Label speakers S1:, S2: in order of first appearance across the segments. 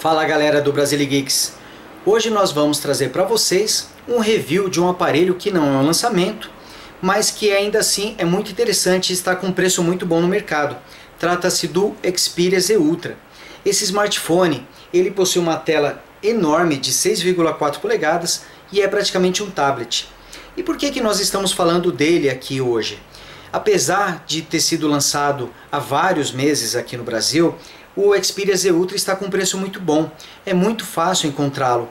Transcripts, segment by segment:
S1: Fala galera do Brasilegeeks, hoje nós vamos trazer para vocês um review de um aparelho que não é um lançamento, mas que ainda assim é muito interessante e está com um preço muito bom no mercado. Trata-se do Xperia Z Ultra. Esse smartphone ele possui uma tela enorme de 6,4 polegadas e é praticamente um tablet. E por que nós estamos falando dele aqui hoje? Apesar de ter sido lançado há vários meses aqui no Brasil, o Xperia Z Ultra está com um preço muito bom. É muito fácil encontrá-lo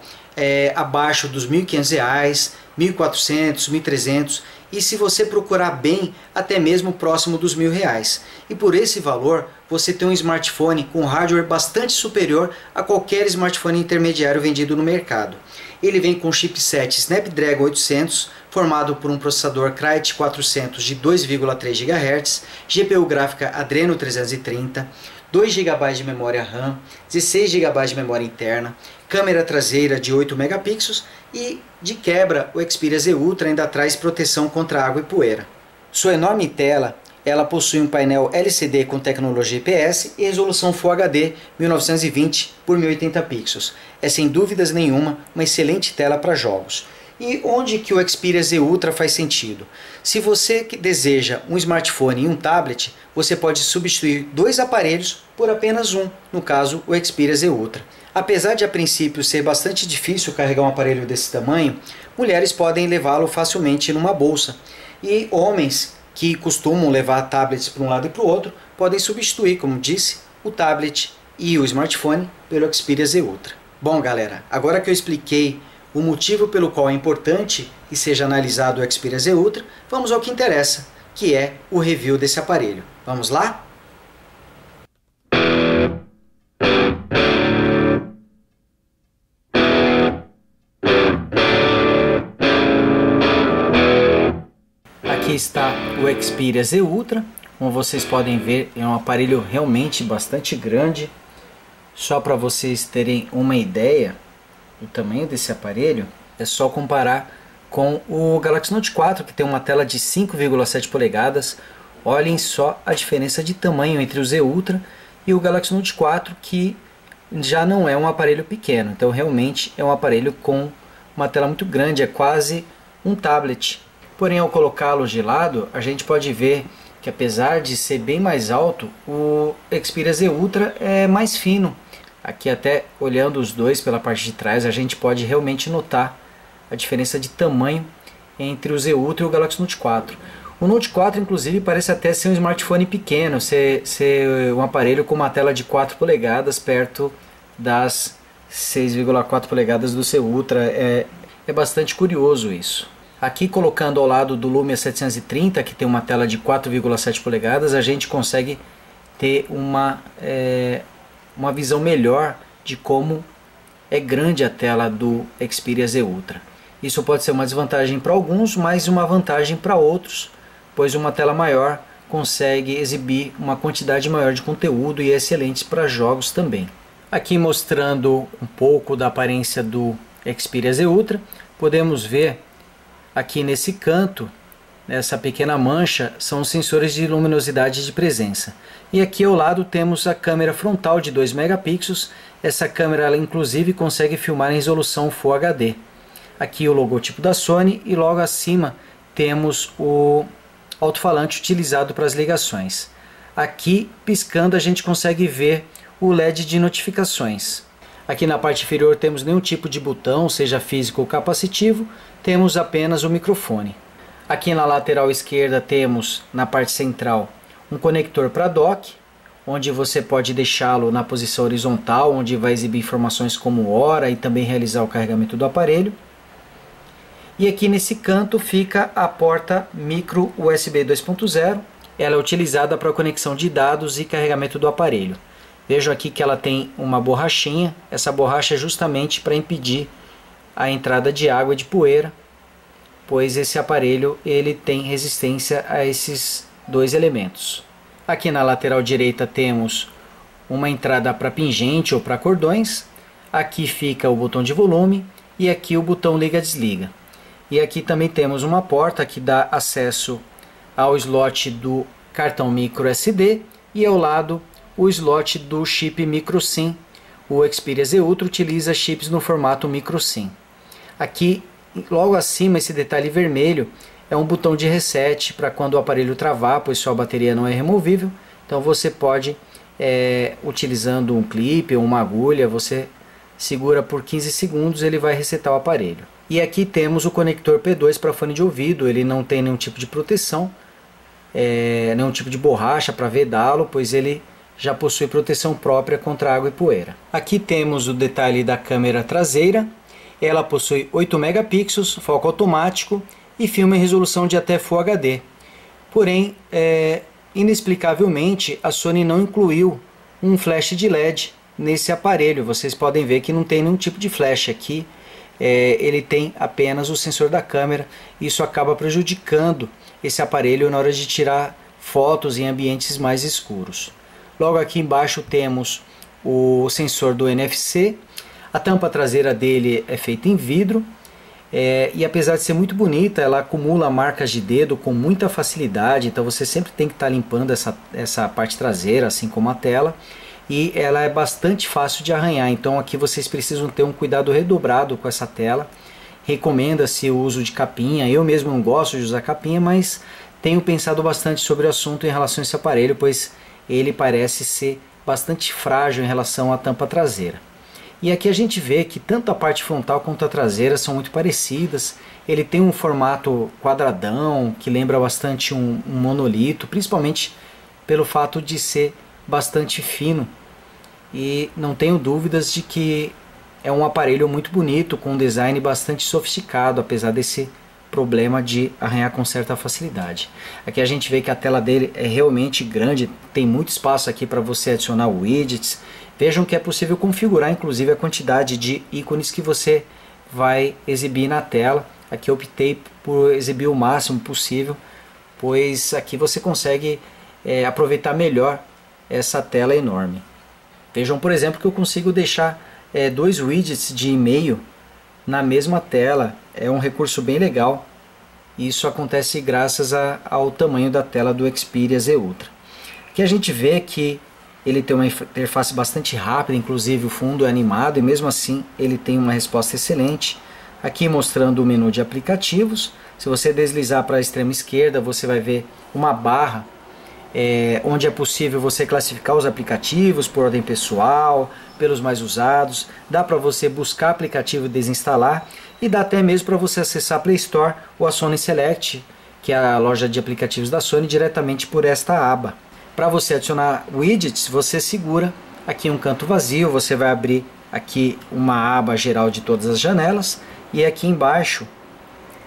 S1: abaixo dos R$ 1.500, R$ 1.400, R$ 1.300 e, se você procurar bem, até mesmo próximo dos R$ 1.000. E por esse valor você tem um smartphone com hardware bastante superior a qualquer smartphone intermediário vendido no mercado. Ele vem com chipset Snapdragon 800, formado por um processador Crytek 400 de 2,3 GHz, GPU gráfica Adreno 330, 2 GB de memória RAM, 16 GB de memória interna, câmera traseira de 8 megapixels e, de quebra, o Xperia Z Ultra ainda traz proteção contra água e poeira. Sua enorme tela, ela possui um painel LCD com tecnologia IPS e resolução Full HD 1920 por 1080 pixels. É sem dúvidas nenhuma uma excelente tela para jogos. E onde que o Xperia Z Ultra faz sentido? Se você deseja um smartphone e um tablet, você pode substituir dois aparelhos por apenas um, no caso o Xperia Z Ultra. Apesar de a princípio ser bastante difícil carregar um aparelho desse tamanho, mulheres podem levá-lo facilmente numa bolsa. E homens que costumam levar tablets para um lado e para o outro podem substituir, como disse, o tablet e o smartphone pelo Xperia Z Ultra. Bom galera, agora que eu expliquei o motivo pelo qual é importante que seja analisado o Xperia Z Ultra, vamos ao que interessa, que é o review desse aparelho. Vamos lá? Aqui está o Xperia Z Ultra. Como vocês podem ver, é um aparelho realmente bastante grande. Só para vocês terem uma ideia do tamanho desse aparelho, é só comparar com o Galaxy Note 4, que tem uma tela de 5,7 polegadas. Olhem só a diferença de tamanho entre o Z Ultra e o Galaxy Note 4, que já não é um aparelho pequeno. Então realmente é um aparelho com uma tela muito grande, é quase um tablet. Porém, ao colocá-lo de lado, a gente pode ver que, apesar de ser bem mais alto, o Xperia Z Ultra é mais fino. Aqui, até olhando os dois pela parte de trás, a gente pode realmente notar a diferença de tamanho entre o Z Ultra e o Galaxy Note 4. O Note 4, inclusive, parece até ser um smartphone pequeno, ser um aparelho com uma tela de 4 polegadas perto das 6,4 polegadas do Z Ultra. É bastante curioso isso. Aqui, colocando ao lado do Lumia 730, que tem uma tela de 4,7 polegadas, a gente consegue ter uma visão melhor de como é grande a tela do Xperia Z Ultra. Isso pode ser uma desvantagem para alguns, mas uma vantagem para outros, pois uma tela maior consegue exibir uma quantidade maior de conteúdo e é excelente para jogos também. Aqui, mostrando um pouco da aparência do Xperia Z Ultra, podemos ver aqui nesse canto, nessa pequena mancha, são os sensores de luminosidade de presença. E aqui ao lado temos a câmera frontal de 2 megapixels. Essa câmera, ela inclusive consegue filmar em resolução Full HD. Aqui o logotipo da Sony e logo acima temos o alto-falante utilizado para as ligações. Aqui, piscando, a gente consegue ver o LED de notificações. Aqui na parte inferior temos nenhum tipo de botão, seja físico ou capacitivo, temos apenas o microfone. Aqui na lateral esquerda temos, na parte central, um conector para dock, onde você pode deixá-lo na posição horizontal, onde vai exibir informações como hora e também realizar o carregamento do aparelho. E aqui nesse canto fica a porta micro USB 2.0, ela é utilizada para conexão de dados e carregamento do aparelho. Vejo aqui que ela tem uma borrachinha, essa borracha é justamente para impedir a entrada de água e de poeira, pois esse aparelho ele tem resistência a esses dois elementos. Aqui na lateral direita temos uma entrada para pingente ou para cordões, aqui fica o botão de volume e aqui o botão liga-desliga. E aqui também temos uma porta que dá acesso ao slot do cartão micro SD e ao lado o slot do chip micro SIM, o Xperia Z Ultra utiliza chips no formato micro SIM. Aqui, logo acima, esse detalhe vermelho é um botão de reset para quando o aparelho travar, pois sua bateria não é removível. Então você pode, utilizando um clipe ou uma agulha, você segura por 15 segundos, ele vai resetar o aparelho. E aqui temos o conector P2 para fone de ouvido. Ele não tem nenhum tipo de proteção, nenhum tipo de borracha para vedá-lo, pois ele já possui proteção própria contra água e poeira. Aqui temos o detalhe da câmera traseira. Ela possui 8 megapixels, foco automático e filma em resolução de até Full HD. Porém, inexplicavelmente, a Sony não incluiu um flash de LED nesse aparelho. Vocês podem ver que não tem nenhum tipo de flash aqui. Ele tem apenas o sensor da câmera. Isso acaba prejudicando esse aparelho na hora de tirar fotos em ambientes mais escuros. Logo aqui embaixo temos o sensor do NFC. A tampa traseira dele é feita em vidro. E apesar de ser muito bonita, ela acumula marcas de dedo com muita facilidade. Então você sempre tem que estar limpando essa parte traseira, assim como a tela. E ela é bastante fácil de arranhar. Então aqui vocês precisam ter um cuidado redobrado com essa tela. Recomenda-se o uso de capinha. Eu mesmo não gosto de usar capinha, mas tenho pensado bastante sobre o assunto em relação a esse aparelho, pois ele parece ser bastante frágil em relação à tampa traseira. E aqui a gente vê que tanto a parte frontal quanto a traseira são muito parecidas. Ele tem um formato quadradão que lembra bastante um monolito, principalmente pelo fato de ser bastante fino. E não tenho dúvidas de que é um aparelho muito bonito, com um design bastante sofisticado, apesar desse problema de arranhar com certa facilidade. Aqui a gente vê que a tela dele é realmente grande, tem muito espaço aqui para você adicionar widgets. Vejam que é possível configurar inclusive a quantidade de ícones que você vai exibir na tela. Aqui eu optei por exibir o máximo possível, pois aqui você consegue aproveitar melhor essa tela enorme. Vejam, por exemplo, que eu consigo deixar 2 widgets de e-mail na mesma tela. É um recurso bem legal. Isso acontece graças ao tamanho da tela do Xperia Z Ultra. Aqui a gente vê que ele tem uma interface bastante rápida, inclusive o fundo é animado e mesmo assim ele tem uma resposta excelente. Aqui mostrando o menu de aplicativos. Se você deslizar para a extrema esquerda, você vai ver uma barra onde é possível você classificar os aplicativos por ordem pessoal, pelos mais usados. Dá para você buscar aplicativo e desinstalar, e dá até mesmo para você acessar a Play Store ou a Sony Select, que é a loja de aplicativos da Sony, diretamente por esta aba. Para você adicionar widgets, você segura aqui um canto vazio, você vai abrir aqui uma aba geral de todas as janelas, e aqui embaixo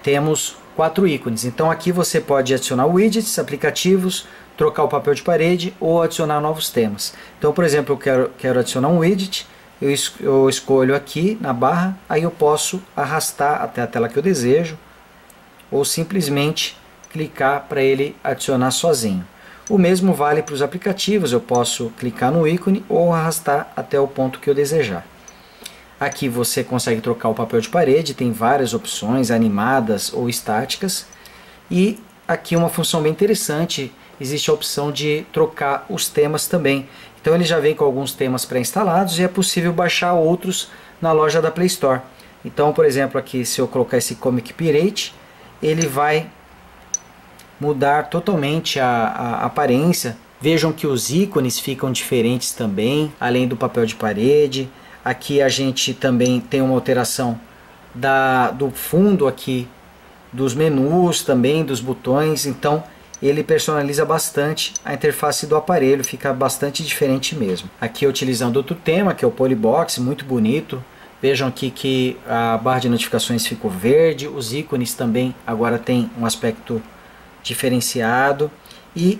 S1: temos 4 ícones. Então aqui você pode adicionar widgets, aplicativos, trocar o papel de parede ou adicionar novos temas. Então, por exemplo, eu quero adicionar um widget, eu escolho aqui na barra, aí eu posso arrastar até a tela que eu desejo ou simplesmente clicar para ele adicionar sozinho. O mesmo vale para os aplicativos, eu posso clicar no ícone ou arrastar até o ponto que eu desejar. Aqui você consegue trocar o papel de parede, tem várias opções animadas ou estáticas. E aqui uma função bem interessante, existe a opção de trocar os temas também. Então ele já vem com alguns temas pré-instalados e é possível baixar outros na loja da Play Store. Então, por exemplo, aqui se eu colocar esse Comic Pirate, ele vai mudar totalmente a aparência. Vejam que os ícones ficam diferentes também, além do papel de parede. Aqui a gente também tem uma alteração do fundo aqui, dos menus também, dos botões. Então ele personaliza bastante a interface do aparelho, fica bastante diferente mesmo. Aqui utilizando outro tema, que é o Polybox, muito bonito. Vejam aqui que a barra de notificações ficou verde, os ícones também agora tem um aspecto diferenciado e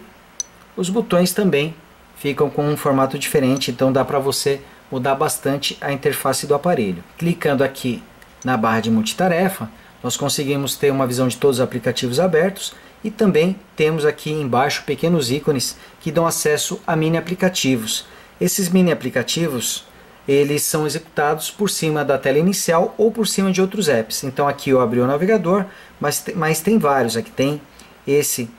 S1: os botões também ficam com um formato diferente, então dá para você mudar bastante a interface do aparelho. Clicando aqui na barra de multitarefa, nós conseguimos ter uma visão de todos os aplicativos abertos e também temos aqui embaixo pequenos ícones que dão acesso a mini aplicativos. Esses mini aplicativos, eles são executados por cima da tela inicial ou por cima de outros apps. Então aqui eu abri o navegador, mas tem vários. Aqui tem esse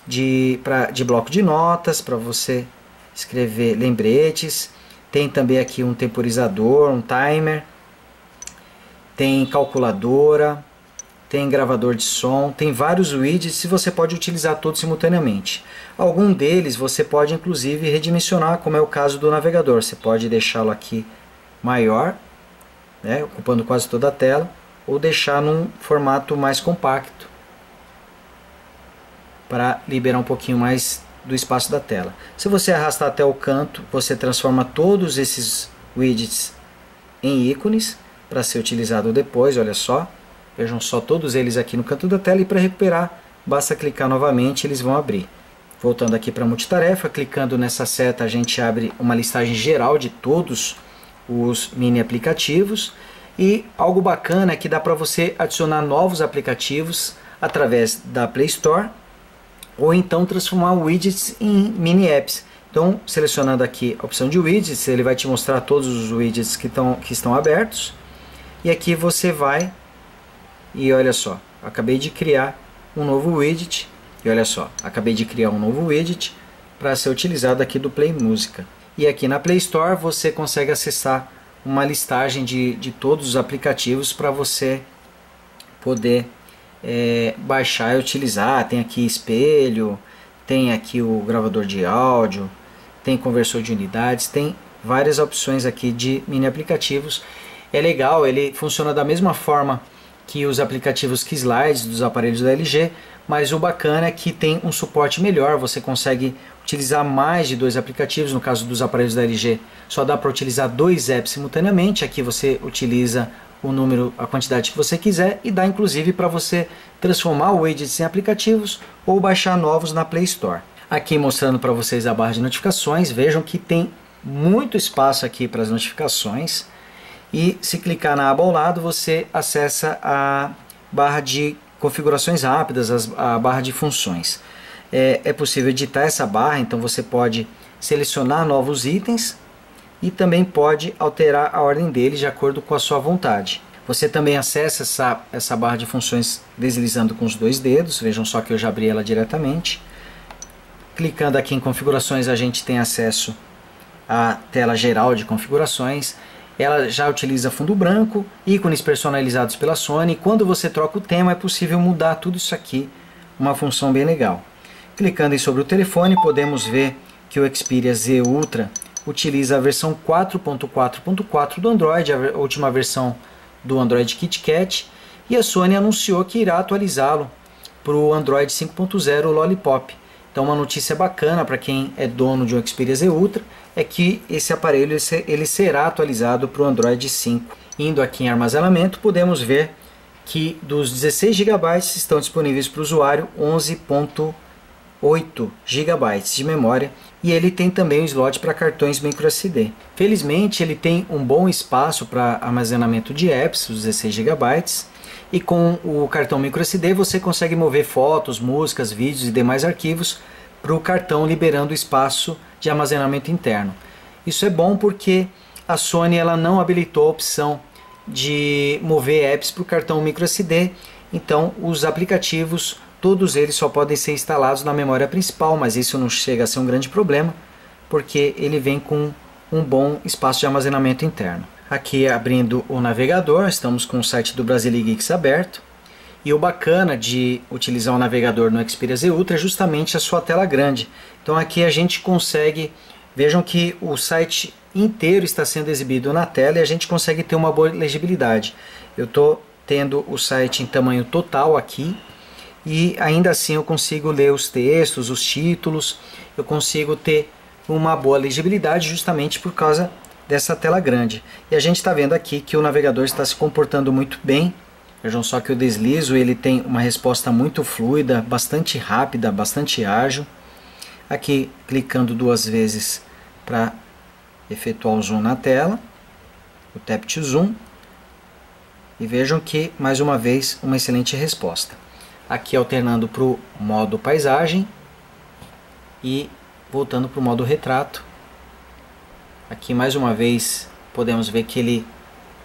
S1: de bloco de notas para você escrever lembretes. Tem também aqui um temporizador, um timer, tem calculadora, tem gravador de som, tem vários widgets e você pode utilizar todos simultaneamente. Algum deles você pode inclusive redimensionar, como é o caso do navegador. Você pode deixá-lo aqui maior, né, ocupando quase toda a tela, ou deixar num formato mais compacto para liberar um pouquinho mais do espaço da tela. Se você arrastar até o canto, você transforma todos esses widgets em ícones para ser utilizado depois. Olha só, vejam só todos eles aqui no canto da tela, e para recuperar basta clicar novamente, eles vão abrir. Voltando aqui para multitarefa, clicando nessa seta a gente abre uma listagem geral de todos os mini aplicativos, e algo bacana é que dá para você adicionar novos aplicativos através da Play Store, ou então transformar widgets em mini apps. Então, selecionando aqui a opção de widgets, ele vai te mostrar todos os widgets que estão abertos, e aqui você vai e olha só, acabei de criar um novo widget, e olha só, acabei de criar um novo widget para ser utilizado aqui do Play Música. E aqui na Play Store você consegue acessar uma listagem de todos os aplicativos para você poder baixar e utilizar. Tem aqui espelho, tem aqui o gravador de áudio, tem conversor de unidades, tem várias opções aqui de mini aplicativos. É legal, ele funciona da mesma forma que os aplicativos Slides dos aparelhos da LG, mas o bacana é que tem um suporte melhor. Você consegue utilizar mais de 2 aplicativos. No caso dos aparelhos da LG, só dá para utilizar 2 apps simultaneamente. Aqui você utiliza o número, a quantidade que você quiser, e dá inclusive para você transformar o widgets em aplicativos ou baixar novos na Play Store. Aqui mostrando para vocês a barra de notificações. Vejam que tem muito espaço aqui para as notificações, e se clicar na aba ao lado você acessa a barra de configurações rápidas, a barra de funções. É possível editar essa barra, então você pode selecionar novos itens e também pode alterar a ordem deles de acordo com a sua vontade. Você também acessa essa barra de funções deslizando com os 2 dedos. Vejam só que eu já abri ela diretamente. Clicando aqui em configurações a gente tem acesso à tela geral de configurações. Ela já utiliza fundo branco, ícones personalizados pela Sony. Quando você troca o tema é possível mudar tudo isso aqui, uma função bem legal. Clicando sobre o telefone podemos ver que o Xperia Z Ultra utiliza a versão 4.4.4 do Android, a última versão do Android KitKat, e a Sony anunciou que irá atualizá-lo para o Android 5.0 Lollipop. Então uma notícia bacana para quem é dono de um Xperia Z Ultra é que esse aparelho ele será atualizado para o Android 5. Indo aqui em armazenamento, podemos ver que dos 16 GB estão disponíveis para o usuário 11.8 GB de memória, e ele tem também um slot para cartões microSD. Felizmente ele tem um bom espaço para armazenamento de apps, os 16 GB, e com o cartão microSD você consegue mover fotos, músicas, vídeos e demais arquivos para o cartão, liberando espaço de armazenamento interno. Isso é bom porque a Sony ela não habilitou a opção de mover apps para o cartão microSD, então os aplicativos, todos eles só podem ser instalados na memória principal, mas isso não chega a ser um grande problema, porque ele vem com um bom espaço de armazenamento interno. Aqui abrindo o navegador, estamos com o site do Brasile Geeks aberto, e o bacana de utilizar o navegador no Xperia Z Ultra é justamente a sua tela grande. Então aqui a gente consegue, vejam que o site inteiro está sendo exibido na tela e a gente consegue ter uma boa legibilidade. Eu estou tendo o site em tamanho total aqui, e ainda assim eu consigo ler os textos, os títulos, eu consigo ter uma boa legibilidade justamente por causa dessa tela grande. E a gente está vendo aqui que o navegador está se comportando muito bem. Vejam só que o deslizo ele tem uma resposta muito fluida, bastante rápida, bastante ágil. Aqui clicando 2 vezes para efetuar o zoom na tela, o Tap to Zoom, e vejam que mais uma vez uma excelente resposta. Aqui alternando para o modo paisagem e voltando para o modo retrato. Aqui mais uma vez podemos ver que ele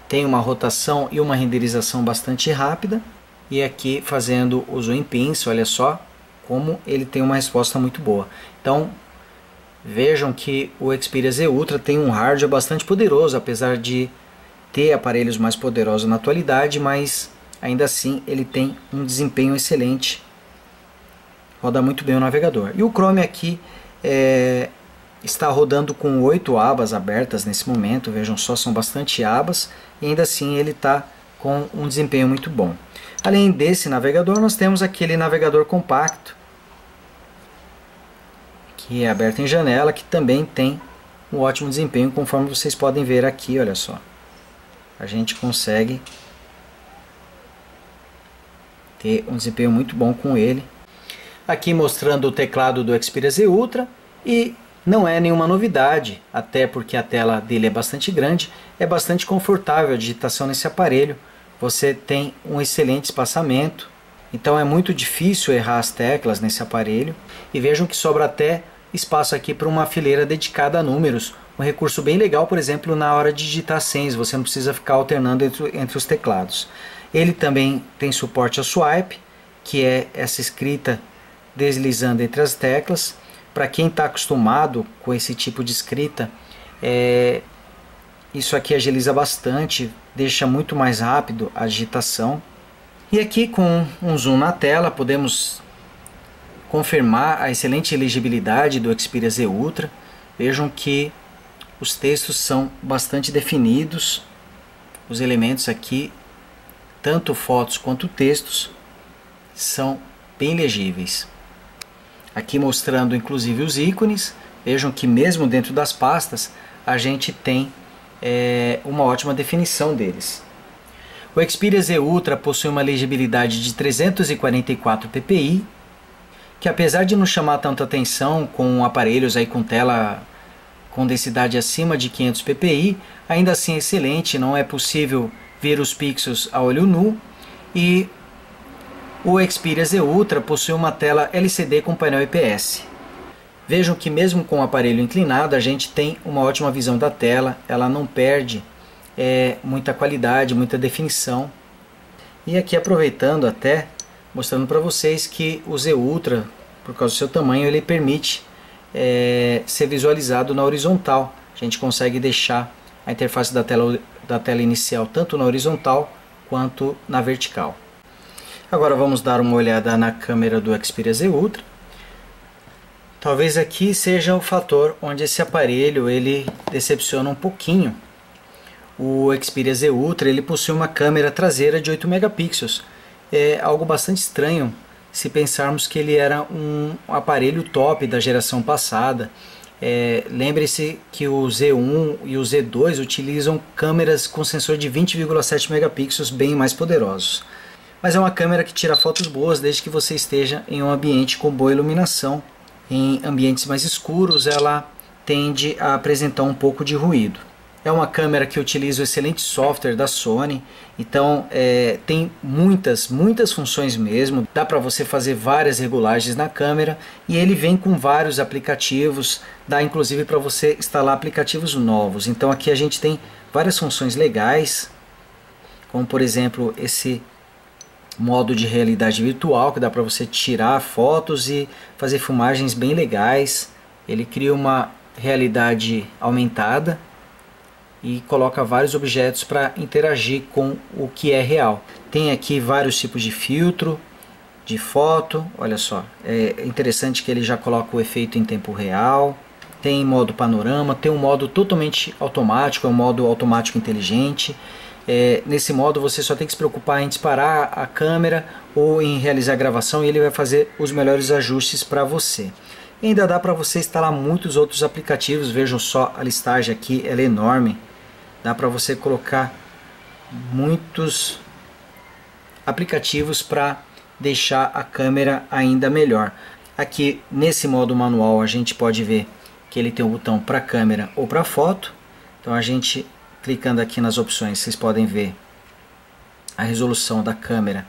S1: tem uma rotação e uma renderização bastante rápida. E aqui fazendo o zoom em pinça, olha só como ele tem uma resposta muito boa. Então Vejam que o Xperia Z Ultra tem um hardware bastante poderoso, apesar de ter aparelhos mais poderosos na atualidade, mas ainda assim ele tem um desempenho excelente, roda muito bem o navegador. E o Chrome aqui está rodando com 8 abas abertas nesse momento, vejam só, são bastante abas, e ainda assim ele está com um desempenho muito bom. Além desse navegador, nós temos aquele navegador compacto, que é aberto em janela, que também tem um ótimo desempenho, conforme vocês podem ver aqui, olha só. A gente consegue ter um desempenho muito bom com ele. Aqui mostrando o teclado do Xperia Z Ultra, e não é nenhuma novidade, até porque a tela dele é bastante grande, é bastante confortável a digitação nesse aparelho, você tem um excelente espaçamento, então é muito difícil errar as teclas nesse aparelho, e vejam que sobra até espaço aqui para uma fileira dedicada a números, um recurso bem legal, por exemplo, na hora de digitar senhas, você não precisa ficar alternando entre os teclados. Ele também tem suporte ao swipe, que é essa escrita deslizando entre as teclas. Para quem está acostumado com esse tipo de escrita, isso aqui agiliza bastante, deixa muito mais rápido a digitação. E aqui com um zoom na tela podemos confirmar a excelente legibilidade do Xperia Z Ultra. Vejam que os textos são bastante definidos, os elementos aqui, tanto fotos quanto textos, são bem legíveis. Aqui mostrando inclusive os ícones, vejam que mesmo dentro das pastas a gente tem uma ótima definição deles. O Xperia Z Ultra possui uma legibilidade de 344 ppi, que apesar de não chamar tanta atenção com aparelhos aí com tela com densidade acima de 500 ppi, ainda assim é excelente, não é possível ver os pixels a olho nu, e o Xperia Z Ultra possui uma tela LCD com painel IPS. Vejam que mesmo com o aparelho inclinado a gente tem uma ótima visão da tela, ela não perde muita qualidade, muita definição. E aqui aproveitando até, mostrando para vocês que o Z Ultra, por causa do seu tamanho, ele permite ser visualizado na horizontal. A gente consegue deixar a interface da tela inicial tanto na horizontal quanto na vertical. Agora vamos dar uma olhada na câmera do Xperia Z Ultra. Talvez aqui seja o fator onde esse aparelho ele decepciona um pouquinho. O Xperia Z Ultra ele possui uma câmera traseira de 8 megapixels. É algo bastante estranho se pensarmos que ele era um aparelho top da geração passada. Lembre-se que o Z1 e o Z2 utilizam câmeras com sensor de 20,7 megapixels bem mais poderosos. Mas é uma câmera que tira fotos boas desde que você esteja em um ambiente com boa iluminação. Em ambientes mais escuros ela tende a apresentar um pouco de ruído. É uma câmera que utiliza o excelente software da Sony, então tem muitas funções mesmo, dá para você fazer várias regulagens na câmera, e ele vem com vários aplicativos, dá inclusive para você instalar aplicativos novos. Então aqui a gente tem várias funções legais, como por exemplo esse modo de realidade virtual, que dá para você tirar fotos e fazer filmagens bem legais. Ele cria uma realidade aumentada e coloca vários objetos para interagir com o que é real. Tem aqui vários tipos de filtro, de foto, olha só, é interessante que ele já coloca o efeito em tempo real, tem modo panorama, tem um modo totalmente automático, é um modo automático inteligente. Nesse modo você só tem que se preocupar em disparar a câmera ou em realizar a gravação, e ele vai fazer os melhores ajustes para você. E ainda dá para você instalar muitos outros aplicativos, vejam só a listagem aqui, ela é enorme. Dá para você colocar muitos aplicativos para deixar a câmera ainda melhor. Aqui nesse modo manual a gente pode ver que ele tem um botão para câmera ou para foto. Então a gente clicando aqui nas opções, vocês podem ver a resolução da câmera.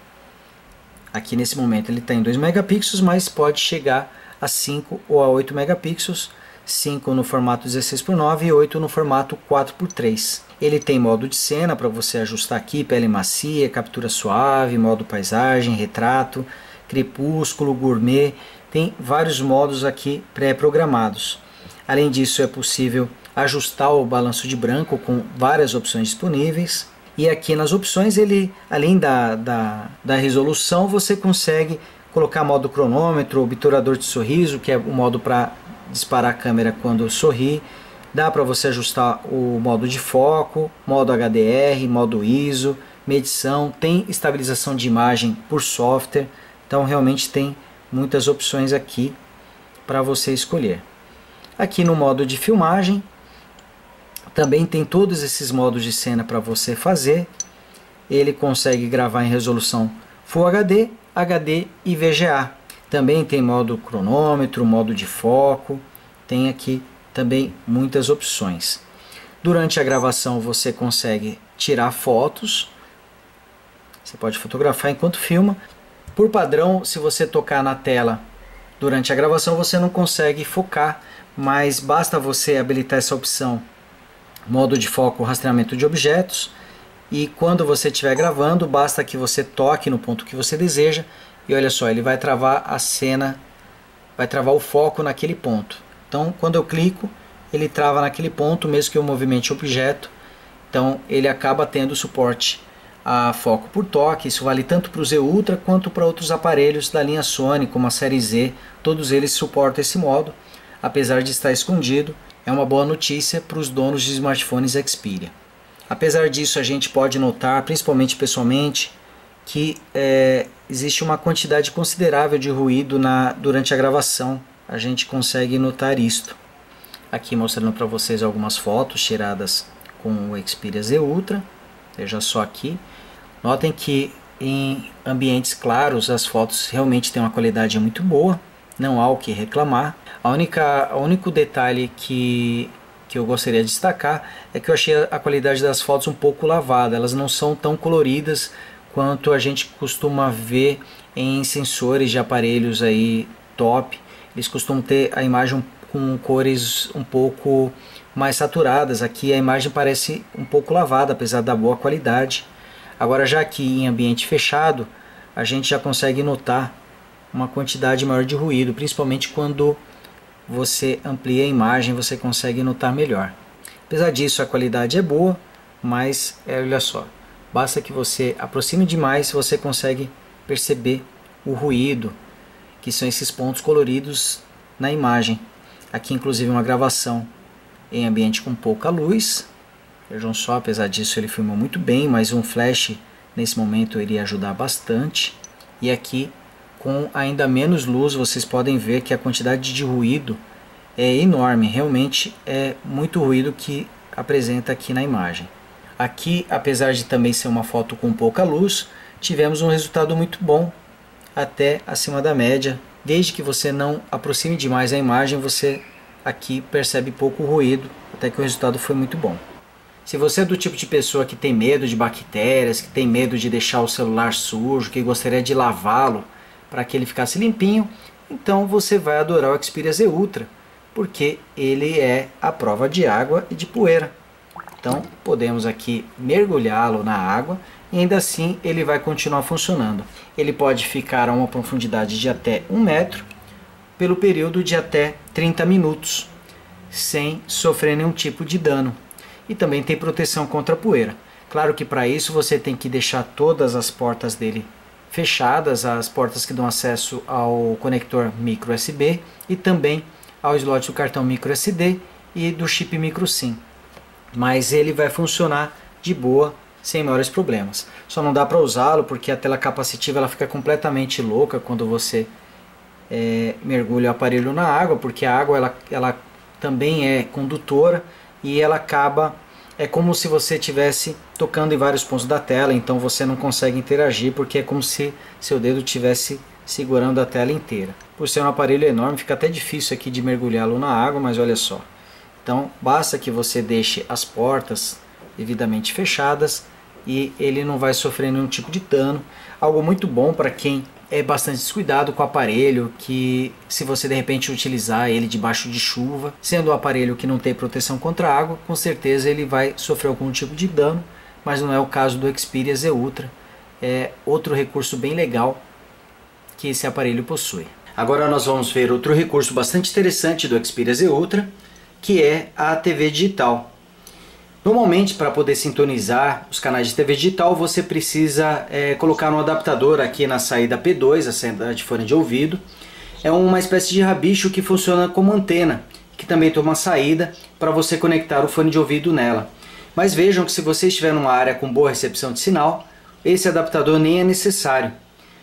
S1: Aqui nesse momento ele está em 2 megapixels, mas pode chegar a 5 ou a 8 megapixels, 5 no formato 16:9 e 8 no formato 4:3. Ele tem modo de cena para você ajustar aqui, pele macia, captura suave, modo paisagem, retrato, crepúsculo, gourmet, tem vários modos aqui pré-programados. Além disso, é possível ajustar o balanço de branco com várias opções disponíveis. E aqui nas opções, ele, além da resolução, você consegue colocar modo cronômetro, obturador de sorriso, que é o modo para disparar a câmera quando sorri. Dá para você ajustar o modo de foco, modo HDR, modo ISO, medição, tem estabilização de imagem por software. Então realmente tem muitas opções aqui para você escolher. Aqui no modo de filmagem, também tem todos esses modos de cena para você fazer. Ele consegue gravar em resolução Full HD, HD e VGA. Também tem modo cronômetro, modo de foco, tem aqui também muitas opções. Durante a gravação você consegue tirar fotos, você pode fotografar enquanto filma. Por padrão, se você tocar na tela durante a gravação você não consegue focar, mas basta você habilitar essa opção, modo de foco, rastreamento de objetos, e quando você estiver gravando, basta que você toque no ponto que você deseja, e olha só, ele vai travar a cena, vai travar o foco naquele ponto. Então, quando eu clico, ele trava naquele ponto, mesmo que eu movimente o objeto. Então, ele acaba tendo suporte a foco por toque. Isso vale tanto para o Z Ultra quanto para outros aparelhos da linha Sony, como a série Z. Todos eles suportam esse modo, apesar de estar escondido. É uma boa notícia para os donos de smartphones Xperia. Apesar disso, a gente pode notar, principalmente pessoalmente, que existe uma quantidade considerável de ruído durante a gravação. A gente consegue notar isto. Aqui mostrando para vocês algumas fotos tiradas com o Xperia Z Ultra. Veja só aqui. Notem que em ambientes claros as fotos realmente têm uma qualidade muito boa. Não há o que reclamar. O único detalhe que eu gostaria de destacar é que eu achei a qualidade das fotos um pouco lavada. Elas não são tão coloridas quanto a gente costuma ver em sensores de aparelhos aí top. Eles costumam ter a imagem com cores um pouco mais saturadas. Aqui a imagem parece um pouco lavada, apesar da boa qualidade. Agora, já aqui em ambiente fechado, a gente já consegue notar uma quantidade maior de ruído, principalmente quando você amplia a imagem, você consegue notar melhor. Apesar disso, a qualidade é boa, mas olha só, basta que você aproxime demais, você consegue perceber o ruído, que são esses pontos coloridos na imagem. Aqui inclusive uma gravação em ambiente com pouca luz. Vejam só, apesar disso ele filmou muito bem, mas um flash nesse momento iria ajudar bastante. E aqui com ainda menos luz vocês podem ver que a quantidade de ruído é enorme. Realmente é muito ruído que apresenta aqui na imagem. Aqui, apesar de também ser uma foto com pouca luz, tivemos um resultado muito bom, até acima da média. Desde que você não aproxime demais a imagem, você aqui percebe pouco ruído, até que o resultado foi muito bom. Se você é do tipo de pessoa que tem medo de bactérias, que tem medo de deixar o celular sujo, que gostaria de lavá-lo para que ele ficasse limpinho, então você vai adorar o Xperia Z Ultra, porque ele é à prova de água e de poeira. Então podemos aqui mergulhá-lo na água e ainda assim ele vai continuar funcionando. Ele pode ficar a uma profundidade de até 1 metro pelo período de até 30 minutos sem sofrer nenhum tipo de dano. E também tem proteção contra poeira. Claro que para isso você tem que deixar todas as portas dele fechadas, as portas que dão acesso ao conector micro USB e também ao slot do cartão micro SD e do chip micro SIM. Mas ele vai funcionar de boa, sem maiores problemas. Só não dá para usá-lo porque a tela capacitiva ela fica completamente louca quando você mergulha o aparelho na água, porque a água ela também é condutora e ela acaba, é como se você estivesse tocando em vários pontos da tela, então você não consegue interagir porque é como se seu dedo estivesse segurando a tela inteira. Por ser um aparelho enorme, fica até difícil aqui de mergulhá-lo na água, mas olha só. Então basta que você deixe as portas devidamente fechadas e ele não vai sofrer nenhum tipo de dano. Algo muito bom para quem é bastante descuidado com o aparelho, que se você de repente utilizar ele debaixo de chuva, sendo um aparelho que não tem proteção contra a água, com certeza ele vai sofrer algum tipo de dano, mas não é o caso do Xperia Z Ultra. É outro recurso bem legal que esse aparelho possui. Agora nós vamos ver outro recurso bastante interessante do Xperia Z Ultra. que é a TV digital. Normalmente, para poder sintonizar os canais de TV digital, você precisa colocar um adaptador aqui na saída P2, a saída de fone de ouvido. É uma espécie de rabicho que funciona como antena, que também tem uma saída para você conectar o fone de ouvido nela. Mas vejam que se você estiver numa área com boa recepção de sinal, esse adaptador nem é necessário.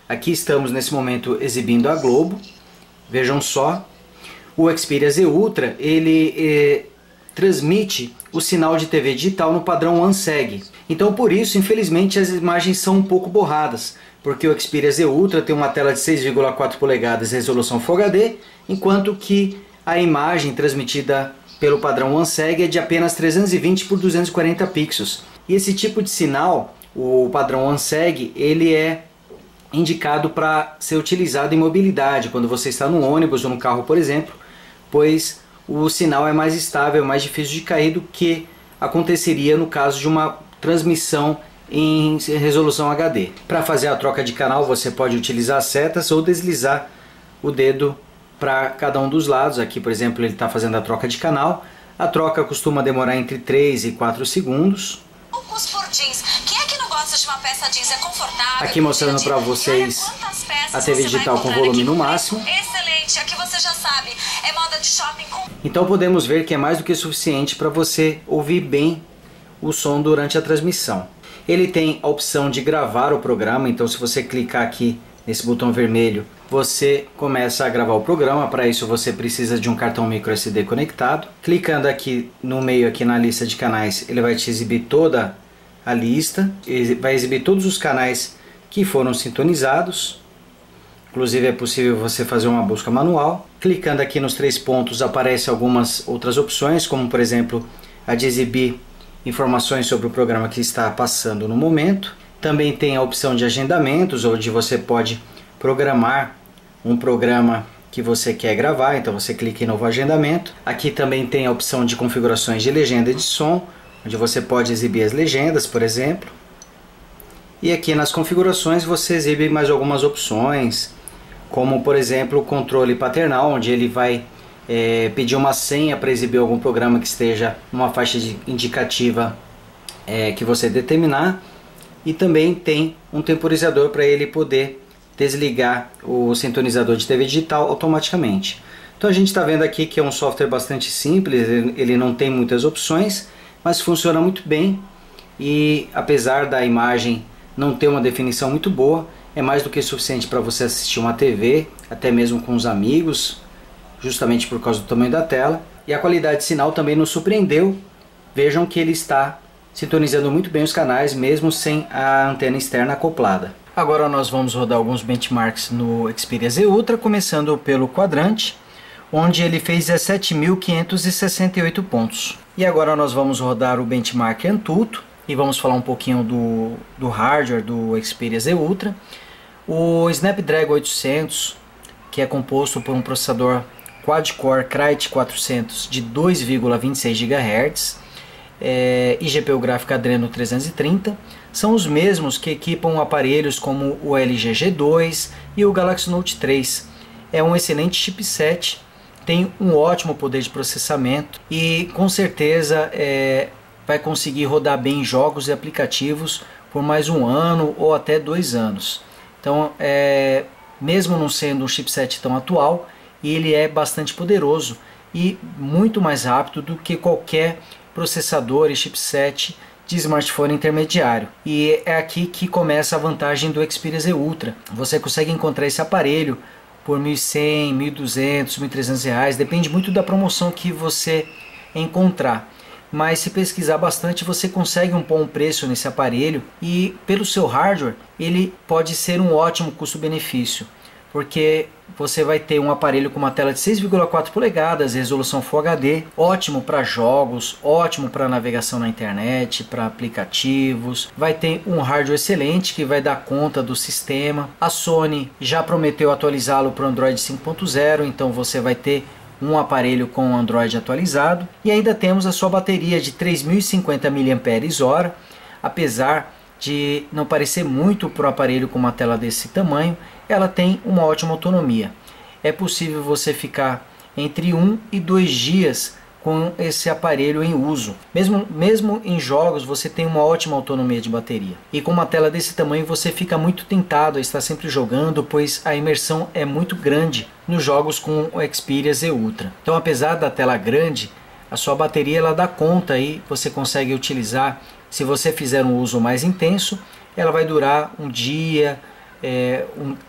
S1: Aqui estamos nesse momento exibindo a Globo. Vejam só, o Xperia Z Ultra ele transmite o sinal de TV digital no padrão OneSeg. Então por isso, infelizmente, as imagens são um pouco borradas, porque o Xperia Z Ultra tem uma tela de 6,4 polegadas resolução Full HD, enquanto que a imagem transmitida pelo padrão OneSeg é de apenas 320 por 240 pixels. E esse tipo de sinal, o padrão OneSeg, ele é indicado para ser utilizado em mobilidade, quando você está no ônibus ou no carro, por exemplo, pois o sinal é mais estável, mais difícil de cair do que aconteceria no caso de uma transmissão em resolução HD. Para fazer a troca de canal, você pode utilizar setas ou deslizar o dedo para cada um dos lados. Aqui, por exemplo, ele está fazendo a troca de canal. A troca costuma demorar entre 3 e 4 segundos.
S2: Por jeans. Quem é que não gosta de uma peça jeans? É confortável.
S1: Aqui mostrando para vocês a TV digital com volume no máximo.
S2: Excelente, aqui você já sabe, é moda de shopping com...
S1: Então podemos ver que é mais do que suficiente para você ouvir bem o som durante a transmissão. Ele tem a opção de gravar o programa, então se você clicar aqui nesse botão vermelho, você começa a gravar o programa. Para isso você precisa de um cartão microSD conectado. Clicando aqui no meio, aqui na lista de canais, ele vai te exibir toda a lista, vai exibir todos os canais que foram sintonizados. Inclusive é possível você fazer uma busca manual. Clicando aqui nos 3 pontos aparecem algumas outras opções, como por exemplo a de exibir informações sobre o programa que está passando no momento. Também tem a opção de agendamentos, onde você pode programar um programa que você quer gravar, então você clica em novo agendamento. Aqui também tem a opção de configurações de legenda e de som, onde você pode exibir as legendas, por exemplo. E aqui nas configurações você exibe mais algumas opções, como por exemplo o controle paternal, onde ele vai pedir uma senha para exibir algum programa que esteja numa faixa indicativa que você determinar. E também tem um temporizador para ele poder desligar o sintonizador de TV digital automaticamente. Então a gente está vendo aqui que é um software bastante simples, ele não tem muitas opções, mas funciona muito bem. E apesar da imagem não ter uma definição muito boa, é mais do que suficiente para você assistir uma TV, até mesmo com os amigos, justamente por causa do tamanho da tela. E a qualidade de sinal também nos surpreendeu. Vejam que ele está sintonizando muito bem os canais, mesmo sem a antena externa acoplada. Agora nós vamos rodar alguns benchmarks no Xperia Z Ultra, começando pelo quadrante, onde ele fez 17.568 pontos. E agora nós vamos rodar o benchmark ANTUTU e vamos falar um pouquinho do hardware do Xperia Z Ultra. O Snapdragon 800, que é composto por um processador quad-core Krite 400 de 2,26 GHz e GPU gráfica Adreno 330, são os mesmos que equipam aparelhos como o LG G2 e o Galaxy Note 3. É um excelente chipset, tem um ótimo poder de processamento e com certeza vai conseguir rodar bem jogos e aplicativos por mais um ano ou até 2 anos. Então, mesmo não sendo um chipset tão atual, ele é bastante poderoso e muito mais rápido do que qualquer processador e chipset de smartphone intermediário. E é aqui que começa a vantagem do Xperia Z Ultra. Você consegue encontrar esse aparelho por R$ 1.100, R$ 1.200, R$ 1.300, depende muito da promoção que você encontrar. Mas se pesquisar bastante, você consegue um bom preço nesse aparelho e pelo seu hardware ele pode ser um ótimo custo-benefício, porque você vai ter um aparelho com uma tela de 6,4 polegadas, resolução Full HD, ótimo para jogos, ótimo para navegação na internet, para aplicativos. Vai ter um hardware excelente que vai dar conta do sistema. A Sony já prometeu atualizá-lo para o Android 5.0, então você vai ter um aparelho com Android atualizado. E ainda temos a sua bateria de 3.050 mAh, apesar de não parecer muito para o aparelho com uma tela desse tamanho, ela tem uma ótima autonomia. É possível você ficar entre 1 e 2 dias com esse aparelho em uso. Mesmo em jogos você tem uma ótima autonomia de bateria. E com uma tela desse tamanho você fica muito tentado a estar sempre jogando, pois a imersão é muito grande nos jogos com o Xperia Z Ultra. Então, apesar da tela grande, a sua bateria ela dá conta e você consegue utilizar. Se você fizer um uso mais intenso, ela vai durar um dia,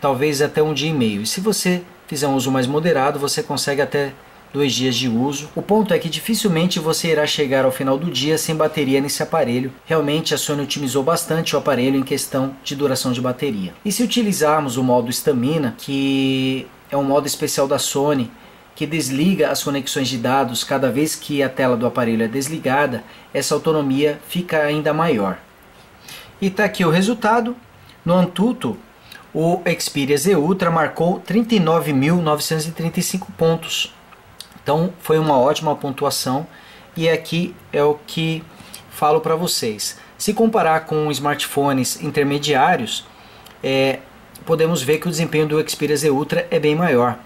S1: talvez até um dia e meio. E se você fizer um uso mais moderado, você consegue até 2 dias de uso. O ponto é que dificilmente você irá chegar ao final do dia sem bateria nesse aparelho. Realmente a Sony otimizou bastante o aparelho em questão de duração de bateria. E se utilizarmos o modo Stamina, que é um modo especial da Sony, que desliga as conexões de dados cada vez que a tela do aparelho é desligada, essa autonomia fica ainda maior. E está aqui o resultado. No Antutu, o Xperia Z Ultra marcou 39.935 pontos. Então foi uma ótima pontuação e aqui é o que falo para vocês. Se comparar com smartphones intermediários, podemos ver que o desempenho do Xperia Z Ultra é bem maior.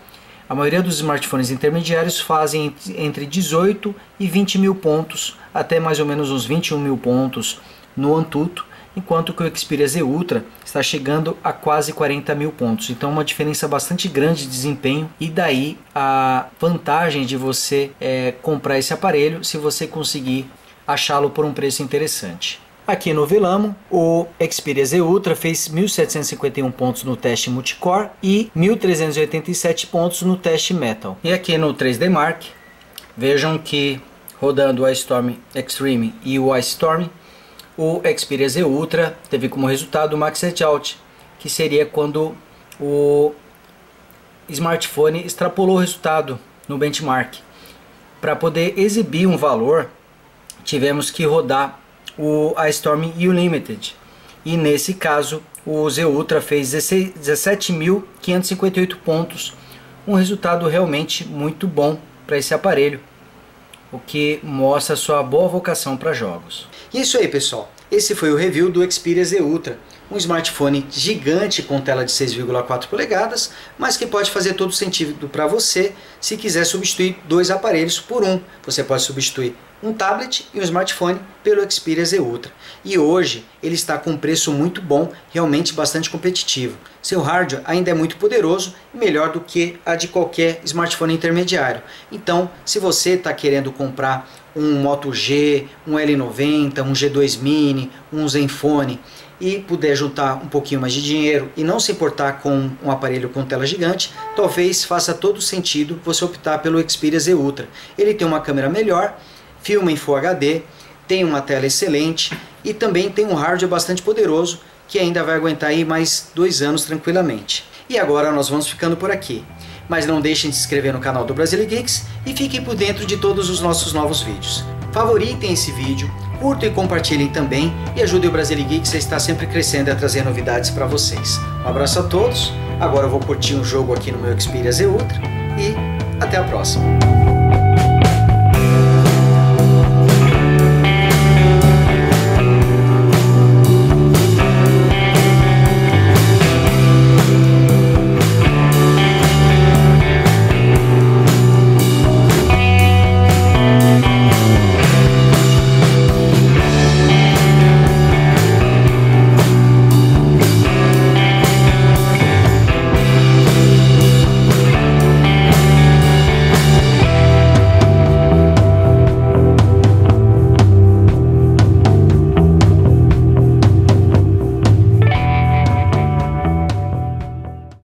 S1: A maioria dos smartphones intermediários fazem entre 18 e 20 mil pontos, até mais ou menos uns 21 mil pontos no Antutu, enquanto que o Xperia Z Ultra está chegando a quase 40 mil pontos. Então uma diferença bastante grande de desempenho, e daí a vantagem de você comprar esse aparelho se você conseguir achá-lo por um preço interessante. Aqui no Velamo, o Xperia Z Ultra fez 1.751 pontos no teste multicore e 1.387 pontos no teste Metal. E aqui no 3D Mark, vejam que rodando o iStorm Extreme e o iStorm, o Xperia Z Ultra teve como resultado o Max Edge Out, que seria quando o smartphone extrapolou o resultado no benchmark. Para poder exibir um valor, tivemos que rodar o iStorm Unlimited, e nesse caso o Z Ultra fez 17.558 pontos, um resultado realmente muito bom para esse aparelho, o que mostra sua boa vocação para jogos. E é isso aí, pessoal, esse foi o review do Xperia Z Ultra, um smartphone gigante com tela de 6,4 polegadas, mas que pode fazer todo sentido para você se quiser substituir 2 aparelhos por um. Você pode substituir um tablet e um smartphone pelo Xperia Z Ultra. E hoje ele está com um preço muito bom, realmente bastante competitivo. Seu hardware ainda é muito poderoso e melhor do que a de qualquer smartphone intermediário. Então, se você está querendo comprar um Moto G, um L90, um G2 Mini, um Zenfone e puder juntar um pouquinho mais de dinheiro e não se importar com um aparelho com tela gigante, talvez faça todo sentido você optar pelo Xperia Z Ultra. Ele tem uma câmera melhor, filma em Full HD, tem uma tela excelente e também tem um hardware bastante poderoso que ainda vai aguentar aí mais 2 anos tranquilamente. E agora nós vamos ficando por aqui. Mas não deixem de se inscrever no canal do Brasilegeeks e fiquem por dentro de todos os nossos novos vídeos. Favoritem esse vídeo, curtam e compartilhem também e ajudem o Brasilegeeks a estar sempre crescendo e a trazer novidades para vocês. Um abraço a todos, agora eu vou curtir um jogo aqui no meu Xperia Z Ultra e até a próxima.